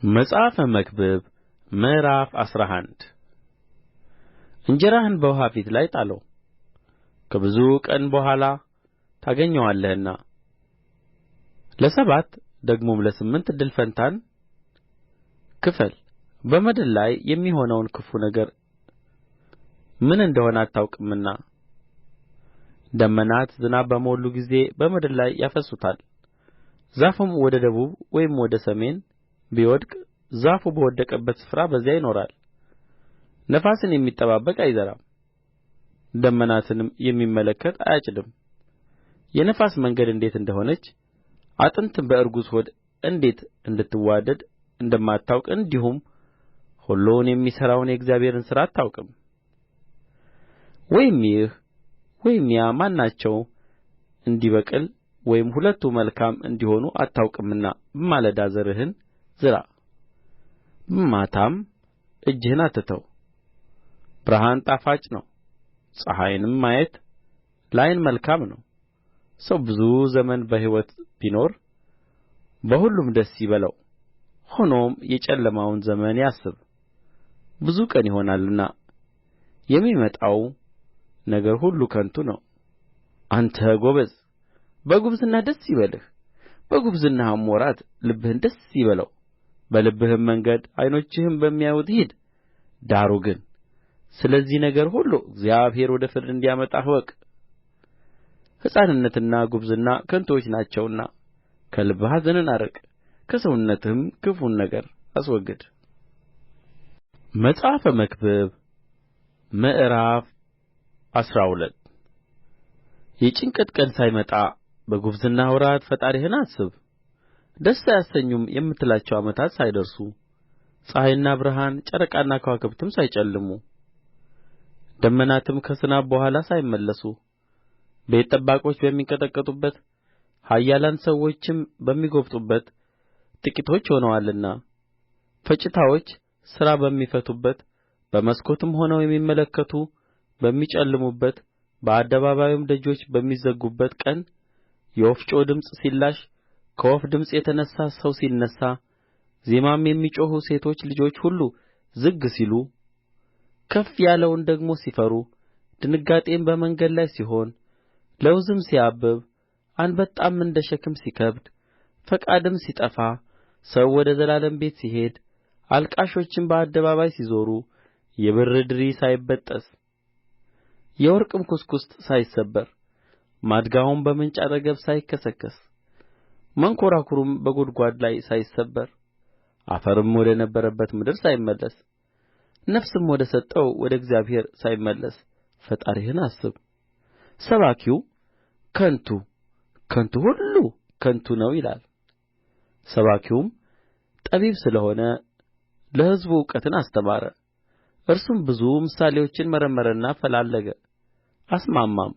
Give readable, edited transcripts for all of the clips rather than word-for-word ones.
መጽሐፈ መክብብ ምዕራፍ 11 እንጀራህን በውኃ ፊት ላይ ጣለው ከብዙ ቀን በኋላ ታገኘዋለህና ለሰባት ደግሞም ለስምንት እድል ፈንታን ክፈል በምድር ላይ የሚሆነውን ክፉ ነገር ምን እንደ ሆነ አታውቅምና ደመናት ዝናብ በሞሉ ጊዜ በምድር ላይ ያፈስሱታል ዛፍም ወደ ደቡብ ወይም ወደ ሰሜን ቢወድቅ ዛፉ በወደቀበት ስፍራ በዚያ ይኖራል ነፋስን የሚጠባበቅ አይዘራም ደመናንም የሚመለከት አያጭድም የነፋስ መንገድ እንዴት እንደ ሆነች አጥንትም በእርጉዝ ሆድ እንዴት እንድትዋደድ እንደማታውቅ እንዲሁም ሁሉን የሚሠራውን የእግዚአብሔርን ሥራ አታውቅም ወይም ይህ ወይም ያ ማናቸው እንዲበቅል ወይም ሁለቱ መልካም እንዲሆኑ አታውቅምና በማለዳ ዘርህን ዝራ በማታም እጅህን አትተው ብርሃን ጣፋጭ ነው ፀሐይንም ማየት ለዓይን መልካም ነው ሰው ብዙ ዘመን በሕይወት ቢኖር በሁሉም ደስ ይበለው ሆኖም የጨለማውን ዘመን ያስብ ብዙ ቀን ይሆናልና የሚመጣው ነገር ሁሉ ከንቱ ነው አንተ ጎበዝ በጕብዝናህ ደስ ይበልህ በጕብዝናህም ወራት ልብህን ደስ ይበለው በልብህም መንገድ ዓይኖችህም በሚያዩት ሂድ ዳሩ ግን ስለዚህ ነገር ሁሉ እግዚአብሔር ወደ ፍርድ እንዲያመጣህ እወቅ ሕፃንነትና ጕብዝና ከንቱዎች ናቸውና ከልብህ ኀዘንን አርቅ ከሰውነትህም ክፉን ነገር አስወግድ መጽሐፈ መክብብ ምዕራፍ 12 የጭንቀት ቀን ሳይመጣ በጕብዝናህ ወራት ፈጣሪህን አስብ ደስ አያሰኙም የምትላቸው ዓመታት ሳይደርሱ ፀሐይና ብርሃን ጨረቃና ከዋክብትም ሳይጨልሙ ደመናትም ከዝናብ በኋላ ሳይመለሱ ቤት ጠባቆች በሚንቀጠቀጡበት ኃያላን ሰዎችም በሚጐብጡበት ጥቂቶች ሆነዋልና ፈጭታዎች ሥራ በሚፈቱበት በመስኮትም ሆነው የሚመለከቱ በሚጨልሙበት በአደባባይም ደጆች በሚዘጉበት ቀን የወፍጮ ድምፅ ሲላሽ ከወፍ ድምፅ የተነሣ ሰው ሲነሣ ዜማም የሚጮኹ ሴቶች ልጆች ሁሉ ዝግ ሲሉ ከፍ ያለውን ደግሞ ሲፈሩ ድንጋጤም በመንገድ ላይ ሲሆን ለውዝም ሲያብብ አንበጣም እንደ ሸክም ሲከብድ ፈቃድም ሲጠፋ ሰው ወደ ዘላለም ቤት ሲሄድ አልቃሾችም በአደባባይ ሲዞሩ የብር ድሪ ሳይበጠስ የወርቅም ኵስኵስት ሳይሰበር ማድጋውም በምንጭ አጠገብ ሳይከሰከስ መንኰራኵሩም በጕድጓድ ላይ ሳይሰበር አፈርም ወደ ነበረበት ምድር ሳይመለስ ነፍስም ወደ ሰጠው ወደ እግዚአብሔር ሳይመለስ ፈጣሪህን አስብ ሰባኪው ከንቱ ከንቱ ሁሉ ከንቱ ነው ይላል ሰባኪውም ጠቢብ ስለ ሆነ ለሕዝቡ እውቀትን አስተማረ እርሱም ብዙ ምሳሌዎችን መረመረና ፈላለገ አስማማም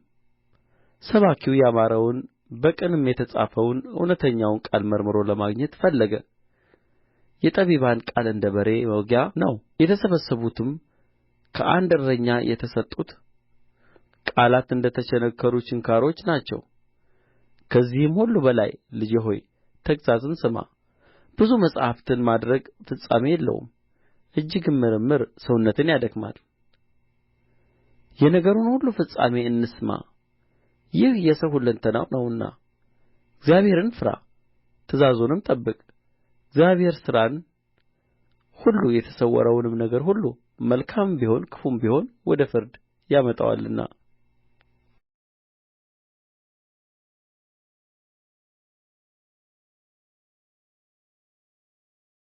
ሰባኪው ያማረውን በቅንም የተጻፈውን እውነተኛውን ቃል መርምሮ ለማግኘት ፈለገ የጠቢባን ቃል እንደ በሬ መውጊያ ነው የተሰበሰቡትም ከአንድ እረኛ የተሰጡት ቃላት እንደ ተቸነከሩ ችንካሮች ናቸው ከዚህም ሁሉ በላይ ልጄ ሆይ ተግሣጽን ስማ ብዙ መጻሕፍትን ማድረግ ፍጻሜ የለውም እጅግም ምርምር ሰውነትን ያደክማል የነገሩን ሁሉ ፍጻሜ እንስማ ይህ የሰው ሁለንተናው ነውና እግዚአብሔርን ፍራ ትእዛዙንም ጠብቅ እግዚአብሔር ሥራን ሁሉ የተሰወረውንም ነገር ሁሉ መልካምም ቢሆን ክፉም ቢሆን ወደ ፍርድ ያመጣዋልና